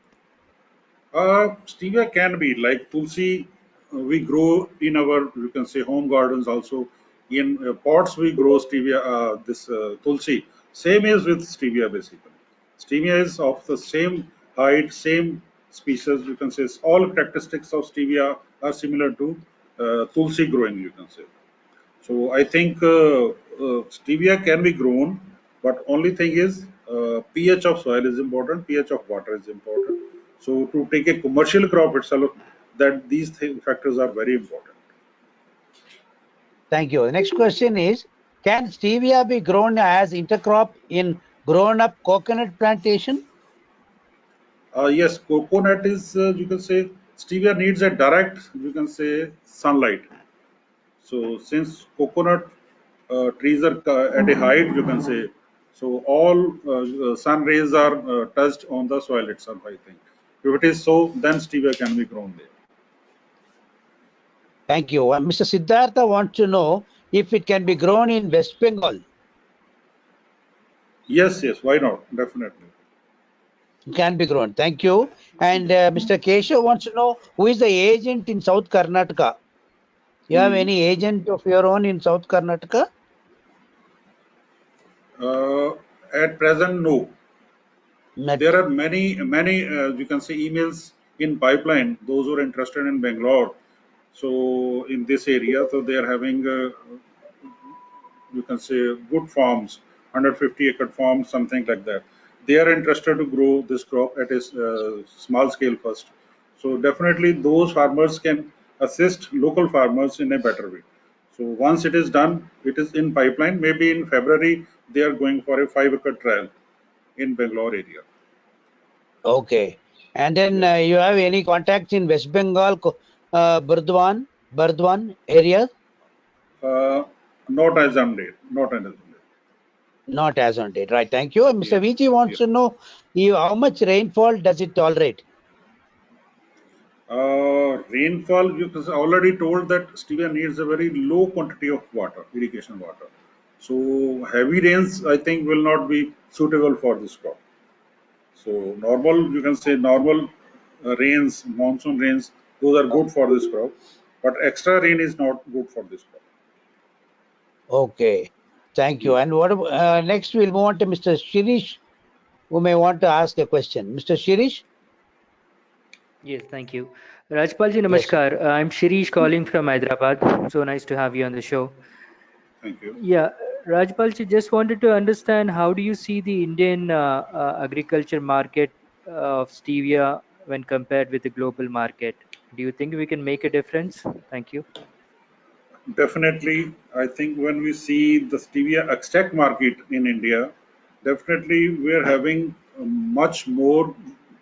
Stevia can be like tulsi. We grow in our, you can say, home gardens also. In pots, we grow stevia. This tulsi. Same is with stevia basically. Stevia is of the same height, same species. You can say all characteristics of stevia are similar to tulsi growing. You can say. So I think stevia can be grown, but only thing is pH of soil is important, pH of water is important. So to take a commercial crop itself, that these factors are very important.
Thank you. The next question is, can stevia be grown as intercrop in grown-up coconut plantation?
Yes, coconut is, you can say, stevia needs a direct, you can say, sunlight. So since coconut trees are at a height, you can say, so all sun rays are touched on the soil itself, I think. If it is so, then stevia can be grown there.
Thank you. Mr. Siddhartha wants to know if it can be grown in West Bengal.
Yes, yes, why not? Definitely.
It can be grown. Thank you. And Mr. Keshav wants to know who is the agent in South Karnataka. You have
Hmm.
any agent of your own in South Karnataka?
Uh, at present, no.
Not.
There are many, you can say, emails in pipeline. Those who are interested in Bangalore, so in this area, so they are having you can say good farms, 150-acre farms, something like that. They are interested to grow this crop at a small scale first. So definitely those farmers can assist local farmers in a better way. So once it is done, it is in pipeline. Maybe in February they are going for a 5-acre trial in Bangalore area.
Okay. And then
Yeah.
you have any contacts in West Bengal, Burdwan area?
Uh, not as on date. Not as on date.
Not as on date, right? Thank you. Mr.
Yeah.
VG wants to know how much rainfall does it tolerate?
Rainfall, you already told that stevia needs a very low quantity of water, irrigation water. So heavy rains, I think, will not be suitable for this crop. So normal, you can say normal rains, monsoon rains, those are good for this crop. But extra rain is not good for this crop.
Okay, thank you. And what next? We'll move on to Mr. Shirish, who may want to ask a question. Mr. Shirish?
Yes, thank you. Rajpal ji,
Yes.
namaskar. I'm Shirish calling from Hyderabad. So nice to have you on the show.
Thank you.
Yeah, Rajpal ji, just wanted to understand how do you see the Indian agriculture market of stevia when compared with the global market? Do you think we can make a difference? Thank you.
Definitely, I think when we see the stevia extract market in India, definitely we are having much more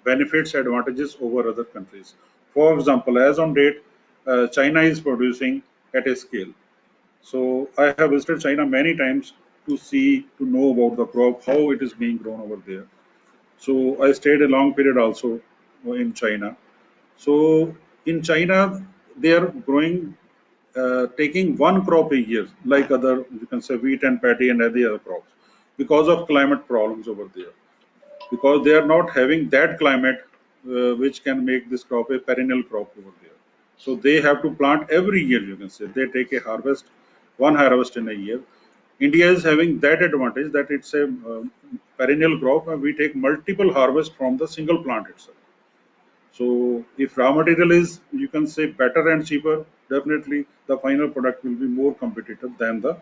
benefits, advantages over other countries. For example, as on date, China is producing at a scale. So I have visited China many times to see, to know about the crop, how it is being grown over there. So I stayed a long period also in China. So in China, they are growing, taking one crop a year, like other, you can say wheat and paddy and any other crops, because of climate problems over there. Because they are not having that climate which can make this crop a perennial crop over there. So they have to plant every year, you can say. They take a harvest, one harvest in a year. India is having that advantage that it's a perennial crop and we take multiple harvests from the single plant itself. So if raw material is, you can say, better and cheaper, definitely the final product will be more competitive than the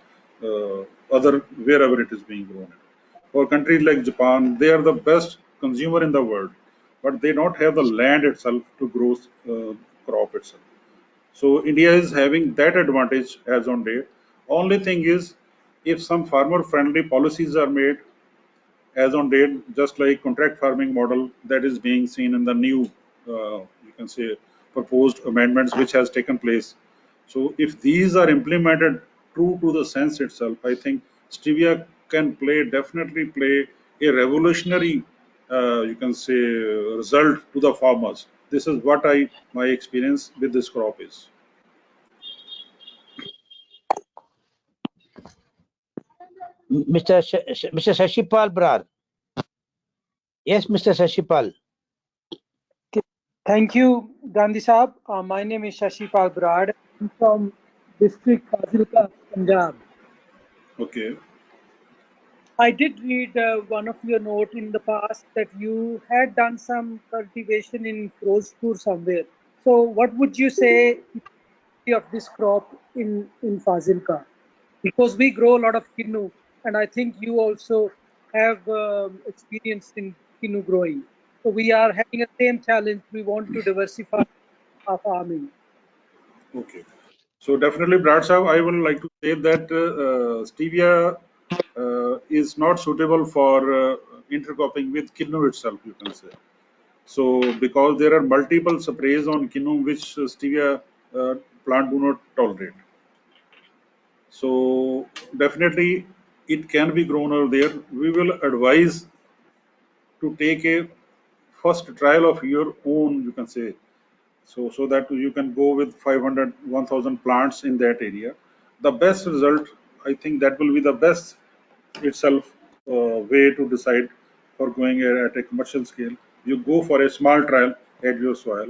other wherever it is being grown. For countries like Japan, they are the best consumer in the world, but they don't have the land itself to grow crop itself. So India is having that advantage as on date. Only thing is, if some farmer-friendly policies are made as on date, just like contract farming model that is being seen in the new, you can say, proposed amendments which has taken place. So if these are implemented true to the sense itself, I think stevia can definitely play a revolutionary, you can say, result to the farmers. This is what my experience with this crop is.
Mr. Shashipal Brar. Yes, Mr. Shashipal.
Thank you, Gandhi Saab. My name is Shashipal Brad. I'm from district Fazilka, Punjab.
Okay.
I did read one of your note in the past that you had done some cultivation in Firozpur somewhere. So what would you say of this crop in Fazilka? Because we grow a lot of quinoa, and I think you also have experience in quinoa growing. So we are having a same challenge. We want to diversify our farming.
Okay. So definitely, Brad Saab, I would like to say that stevia is not suitable for intercropping with quinoa itself, you can say. So because there are multiple sprays on quinoa which stevia plant do not tolerate. So definitely it can be grown over there. We will advise to take a first trial of your own, you can say, so that you can go with 500 1000 plants in that area. The best result, I think, that will be the best itself way to decide for going at a commercial scale. You go for a small trial at your soil.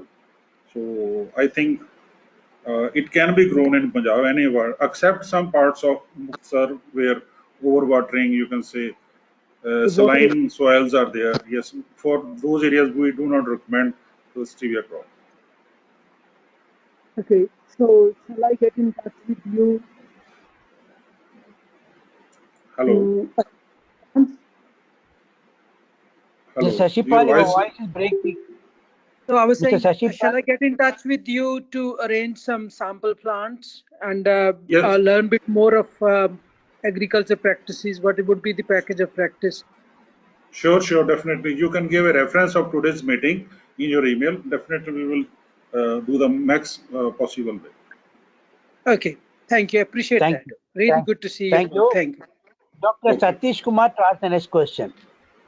So I think it can be grown in Punjab anywhere except some parts of Muktsar where overwatering, you can say, saline soils are there. Yes, for those areas we do not recommend the stevia crop.
Okay, so shall I get in touch with you
Hello.
to
Mr.
Hello, your
Shashipal, your
voice.
voice is breaking.
So I was
Mr.
saying,
Shashipal.
shall I get in touch with you to arrange some sample plants and
Yes,
learn a bit more of agriculture practices? What would be the package of practice?
sure, definitely. You can give a reference of today's meeting in your email. Definitely, we will do the max possible way.
Okay, thank you. I appreciate
Thank
that.
you.
Really good to see you
Thank
all.
you.
Thank you.
Dr.
Okay.
Satish Kumar to ask the next question.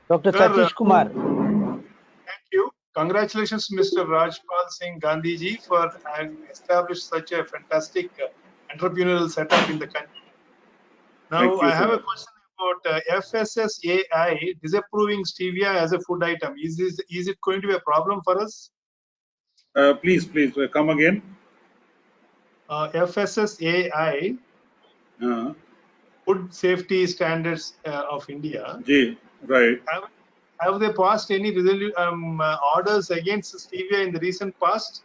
Dr.
Sir,
Satish Kumar.
thank you. Congratulations, Mr. Rajpal Singh Gandhi ji, for having established such a fantastic entrepreneurial setup in the country. Now,
Thank you
I
so
have a
much.
question about FSSAI disapproving stevia as a food item. Is it going to be a problem for us?
Please come again.
FSSAI,
Uh,
Food Safety Standards of India,
J. Right.
have they passed any orders against stevia in the recent past?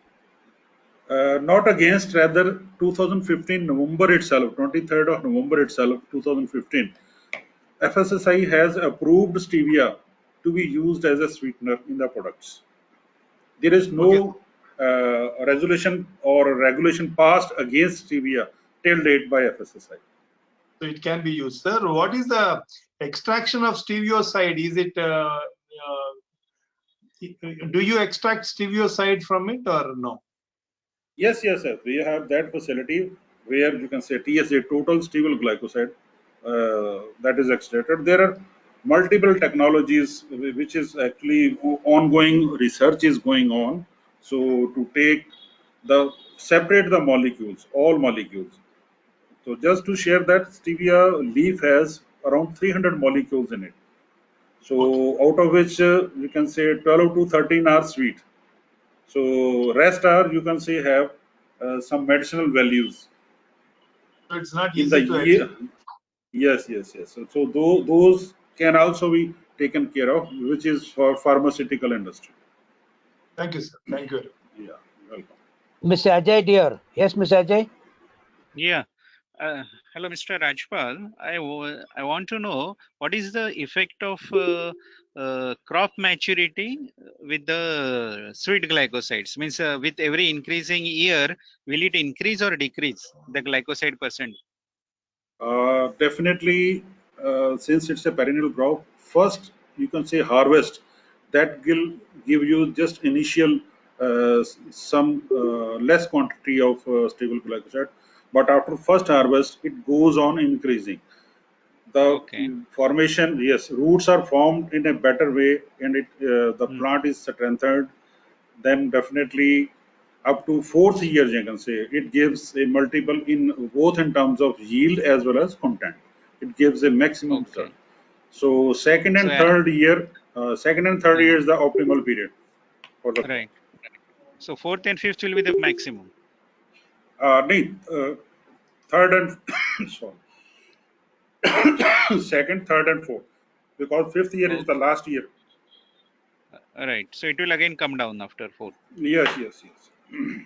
Not against, rather 2015 November itself, 23rd of November itself, 2015. FSSI has approved stevia to be used as a sweetener in the products. There is
Okay,
no resolution or regulation passed against stevia till date by FSSI.
so it can be used. Sir, what is the extraction of stevioside? Is it do you extract stevioside from it or no?
Yes. We have that facility where you can say TSA, total steviol glycoside, that is extracted. There are multiple technologies which is actually ongoing research is going on. So to take the separate the molecules, all molecules. So just to share that stevia leaf has around 300 molecules in it. So
Okay,
out of which you can say 12 to 13 are sweet. So rest are you can say have some medicinal values
so it's not
in the
easy to
year.
extract.
Yes. So those can also be taken care of, which is for pharmaceutical industry.
Thank you, sir. Thank you.
Yeah, welcome.
Mr. Ajay dear. Yes, Mr. Ajay.
Yeah. Hello, Mr. Rajpal. I want to know what is the effect of crop maturity with the sweet glycosides? Means with every increasing year, will it increase or decrease the glycoside percent?
Definitely, since it's a perennial crop, first you can say harvest that will give you just initial some less quantity of stable glycoside, but after first harvest it goes on increasing. The
Okay.
formation, yes, roots are formed in a better way, and the
Hmm.
plant is strengthened. Then definitely up to fourth year, you can say it gives a multiple in both in terms of yield as well as content. It gives a maximum result.
Okay.
So second
So
and third year, is the optimal period for the crop.
right. So fourth and fifth will be the maximum.
Nee, third and sorry, second, third, and fourth, because fifth year is the
Okay.
last year.
Right. So it will again come down after fourth.
Yes.
Okay.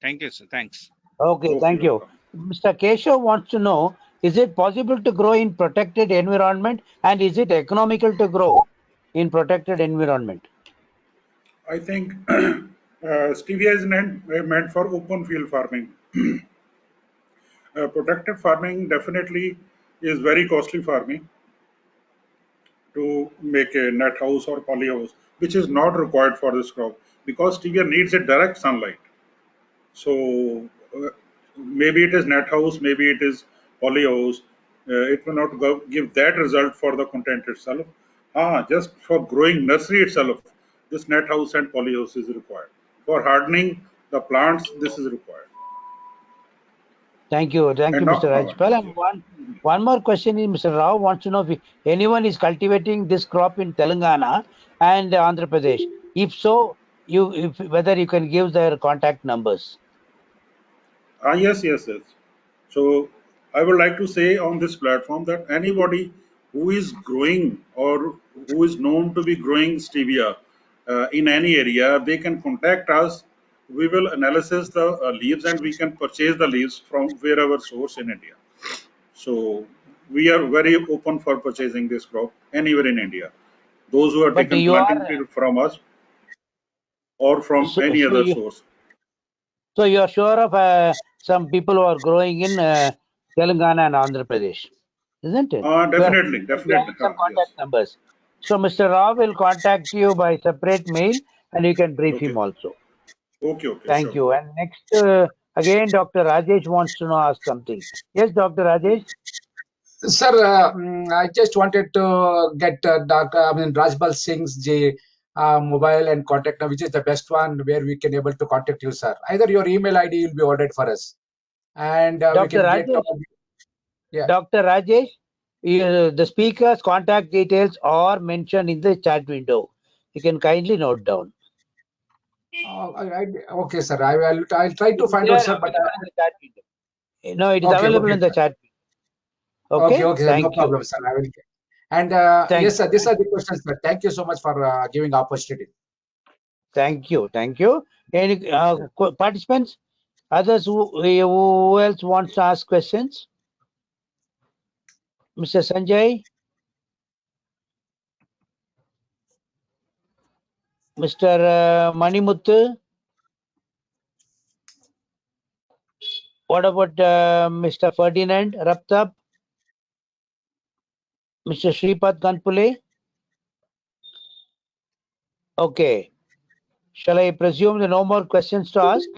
Thank you, sir. Thanks.
Okay,
Okay,
thank you.
welcome.
Mr. Keshav wants to know, is it possible to grow in protected environment and is it economical to grow in protected environment?
I think stevia is meant for open field farming. Protected farming definitely is very costly farming to make a net house or poly house, which is not required for this crop because stevia needs a direct sunlight. So maybe it is net house, maybe it is poly house. It will not give that result for the content itself. Just for growing nursery itself, this net house and poly house is required. For hardening the plants, this is required.
Thank you,
And
Mr.
not,
Rajpal.
yeah.
And one more question is, Mr. Rao wants to know if anyone is cultivating this crop in Telangana and Andhra Pradesh. If so, whether you can give their contact numbers.
Yes. So I would like to say on this platform that anybody who is growing or who is known to be growing stevia in any area, they can contact us. We will analyze the leaves and we can purchase the leaves from wherever source in India. So we are very open for purchasing this crop anywhere in India. Those who are
But
taken
you
planting
are
field from us or from
so,
any
so
other
you
source.
so you are sure of some people who are growing in Telangana and Andhra Pradesh, isn't it? You are
Definitely, definitely.
having some
Yes.
contact numbers. So Mr. Rao will contact you by separate mail, and you can brief
Okay.
him also.
Okay,
Thank
sure.
you. And next, again, Dr. Rajesh wants to know ask something. Yes, Dr. Rajesh.
Sir, I just wanted to get Rajpal Singh's mobile and contact number, which is the best one where we can able to contact you, sir. Either your email ID will be ordered for us, and we
Dr.
can get
Rajesh,
all. Yeah.
Dr. Rajesh, the speaker's contact details are mentioned in the chat window. You can kindly note down.
Okay, sir. I'll try to
It is
find
there
out, sir. But
available in the chat window. No, it is
okay,
available
okay,
in the
sir.
chat.
Okay,
Okay,
okay, sir. No
thank you.
problem, sir. I will. And
Thank
yes, sir.
you.
These are the questions, sir. Thank you so much for giving opportunity.
Thank you. Thank you. Any participants? Others who else wants to ask questions? Mr. Sanjay? Mr. Manimuthu? What about Mr. Ferdinand Raptap? Mr. Shripad Kanpule? Okay. Shall I presume there are no more questions to ask?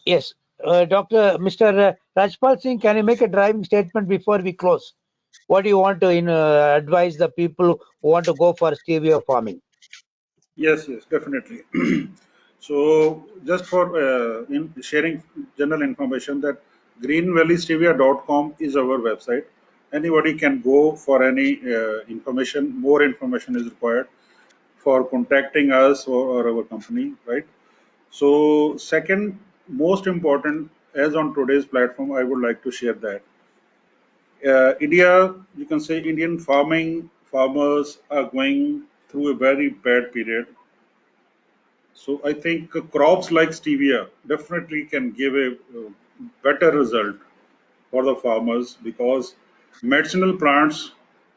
Yes. Mr. Rajpal Singh, can you make a driving statement before we close? What do you want to advise the people who want to go for stevia farming?
Yes, yes, definitely. So, just for in sharing general information, that greenvalleystevia.com is our website. Anybody can go for any information. More information is required for contacting us or our company, right? So, second most important, as on today's platform, I would like to share that India, you can say Indian farmers are going through a very bad period. So I think crops like stevia definitely can give a better result for the farmers, because medicinal plants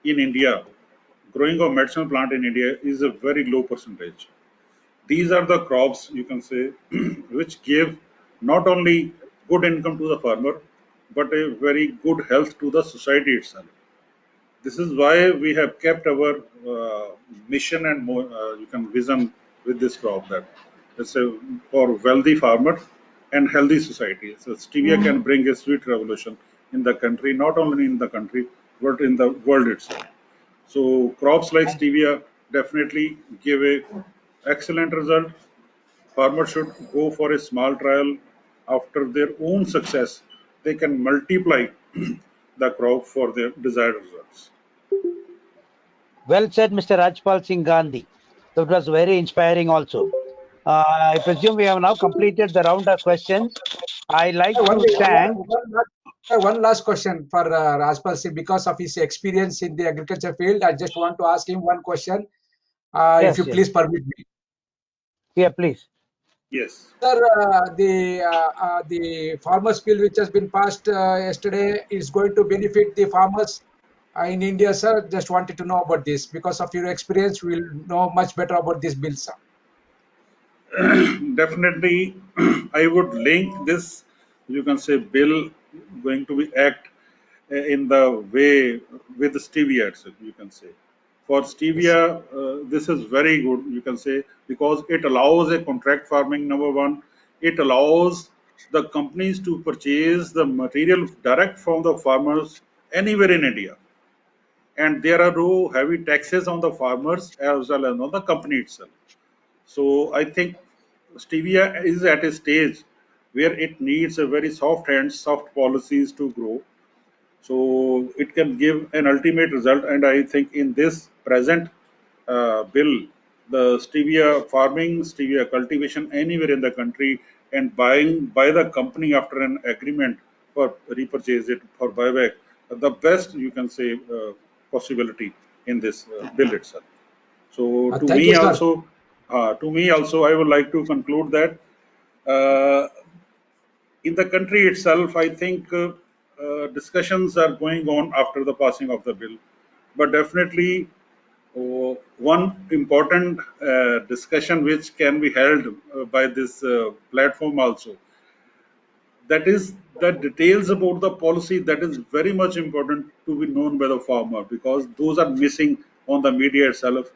in India, growing of medicinal plant in India is a very low percentage. These are the crops, you can say, which give not only good income to the farmer, but a very good health to the society itself. This is why we have kept our mission and more, you can vision with this crop, that it's a for wealthy farmers and healthy society. So stevia can bring a sweet revolution in the country, not only in the country but in the world itself. So crops like stevia definitely give a excellent result. Farmers should go for a small trial. After their own success, they can multiply the crop for their desired results.
Well said, Mr. Rajpal Singh Gandhi. That was very inspiring also. I presume we have now completed the round of questions. I like to thank.
One last question for Rajpal Singh. Because of his experience in the agriculture field, I just want to ask him one question. If you
Yes, yes.
please permit me.
Yeah, please.
Yes.
Sir, the farmers bill which has been passed yesterday is going to benefit the farmers in India, sir. Just wanted to know about this. Because of your experience, we will know much better about this bill, sir.
Definitely, I would link this, you can say, bill going to be act in the way with stevia itself, you can say. For
Yes.
stevia, this is very good, you can say, because it allows a contract farming, number one. It allows the companies to purchase the material direct from the farmers anywhere in India. And there are no heavy taxes on the farmers as well as on the company itself. So I think stevia is at a stage where it needs a very soft hands, soft policies to grow. So it can give an ultimate result. And I think in this present bill, the stevia farming, stevia cultivation anywhere in the country, and buying by the company after an agreement for repurchase it for buyback, the best, you can say, possibility in this bill itself. So
Thank you, sir.
to me also, I would like to conclude that uh, in the country itself, I think discussions are going on after the passing of the bill. But definitely, one important discussion which can be held by this platform also, that is the details about the policy, that is very much important to be known by the farmer, because those are missing on the media itself.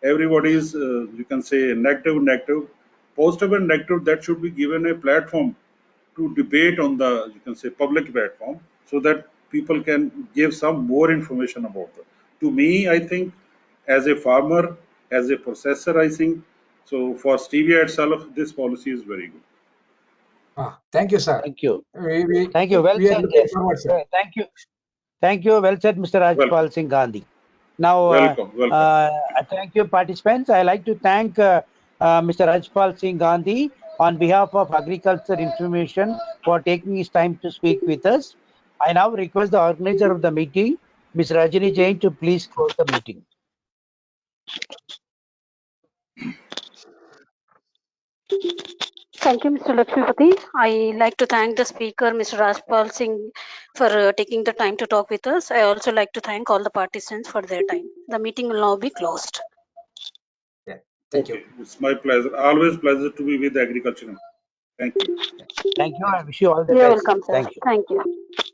Everybody is, you can say, negative, positive and negative, that should be given a platform to debate on the, you can say, public platform. so that people can give some more information about it. To me, I think as a farmer, as a processor, I think so for stevia itself, this policy is very good.
Thank you, sir.
Thank you.
We
Thank you. Well
we are
said.
looking forward, sir.
Thank you. Thank you. Well said, Mr. Rajpal
Welcome,
Singh Gandhi. Now,
welcome.
thank you, participants. I like to thank Mr. Rajpal Singh Gandhi on behalf of Agriculture Information for taking his time to speak with us. I now request the organizer of the meeting, Ms. Rajini Jain, to please close the meeting.
Thank you, Mr. Lakshmipati. I like to thank the speaker, Mr. Rajpal Singh, for taking the time to talk with us. I also like to thank all the participants for their time. The meeting will now be closed.
Yeah. Thank you.
Okay, it's my pleasure. Always pleasure to be with agriculture. Thank you.
Thank you. I wish you all the
You're
best.
welcome, sir.
Thank you.
Thank you.